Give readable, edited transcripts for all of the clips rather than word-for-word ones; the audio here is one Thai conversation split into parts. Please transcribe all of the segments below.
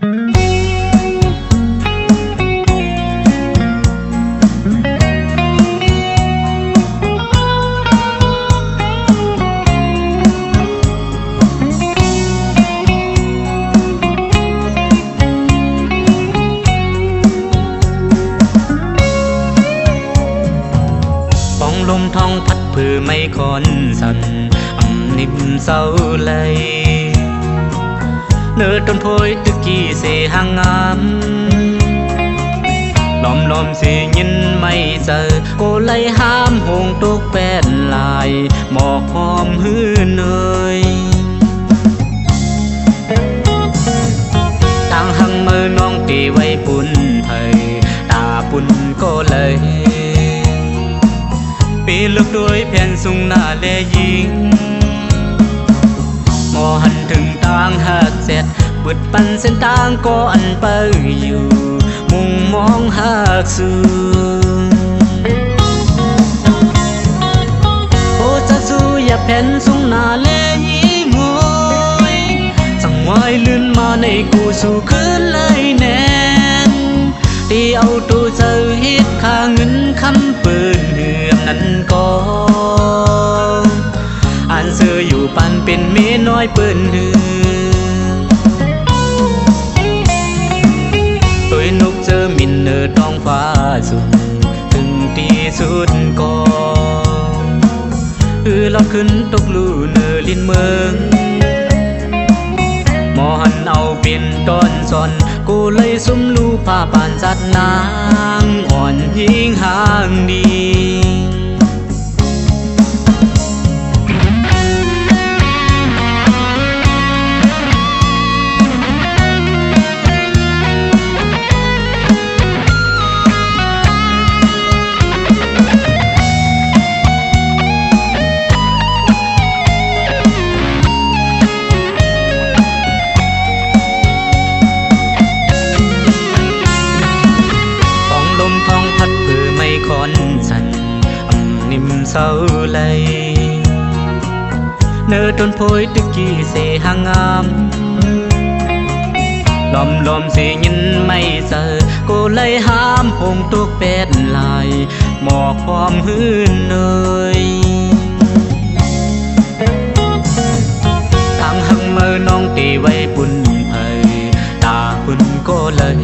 ลมท้องพัดผือไม่คอนสั่นนิ่มเศร้าเลยเนื้อต้นโพยตึกกี้เสหางงามลอมเสียยินไม่เจอโกเลยห้ามหงตุกแป้นลายหมอกหอมหื้อเนยต่างหังมือน้องตีไว้ปุ่นไทยตาปุ่นก็เลยปีลึกด้วยแผ่นสุงหน้าและยิงมอหันถึงต่างหักเสร็จปิดปันเส้นทางก็อันไปอยู่มุ่งมองหักสูโอ้จะสู้อย่าแผ่นสุงหน้าและยิงโวยสั่งไว้ลื่นมาในกูสู่คืนเลยแน่นที่เอาตัวเจอฮิตข้าเงินคำปืนเหือมนั้นก็อ่านเสืออยู่ปันเป็นเมียน้อยปืนเหือตัวนกเจอมินเนอท้องฟ้าสูงถึงที่สุดก็ลอดขึ้นตกลูเนอลินเมืองมอหันเอาเป็นตอนซอนกูเลยสุมลูผ้าปานจัดนางอ่อนยิงห่างดีคอนสั่นนิ่มเศร้าเลยเนื้อต้นโพยตึกกี้เสหางงามลอมเสียยินไม่เจอก็เลยห้ามหงตุกเป็ดลายหมอกความหื้นเนยทางหังมือน้องตีไว้ปุ่นไผ่ตาปุ่นก็เลย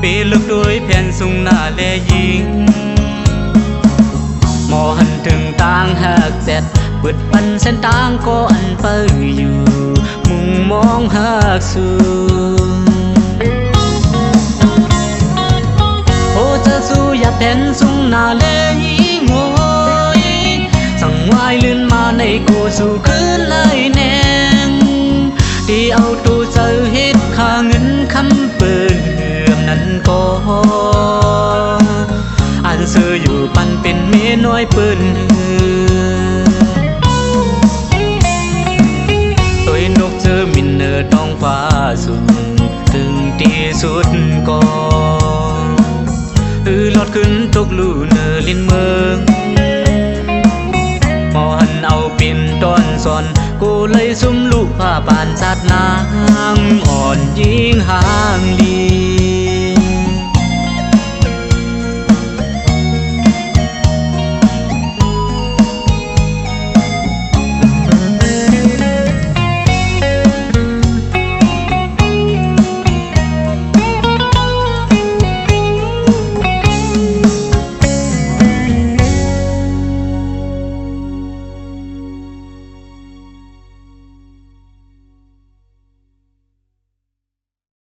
ปีลึกด้วยแผ่นสุงหน้าและยิงมอหันถึงต่างหักเสร็จปิดปันเส้นทางก็อันไปอยู่มุ่งมองหักสูโอ้จะสู้อย่าแผ่นสุงหน้าและยิงโวยสั่งไว้ลื่นมาในกูสู่คืนเลยแนงที่เอาตัวเจอฮิตข้าเงินคำปืนนั้นก็อ่านซื้ออยู่ปันเป็นเมียน้อยปืนตัวนกเจอมินเนอท้องฟ้าสูงถึงที่สุดก็ลอดขึ้นตกลูเนอลินเมืองมอหันเอาปินตอนซอนกูเลยซุ่มลูกผ้าปานจัดนางอ่อนยิงห่างลี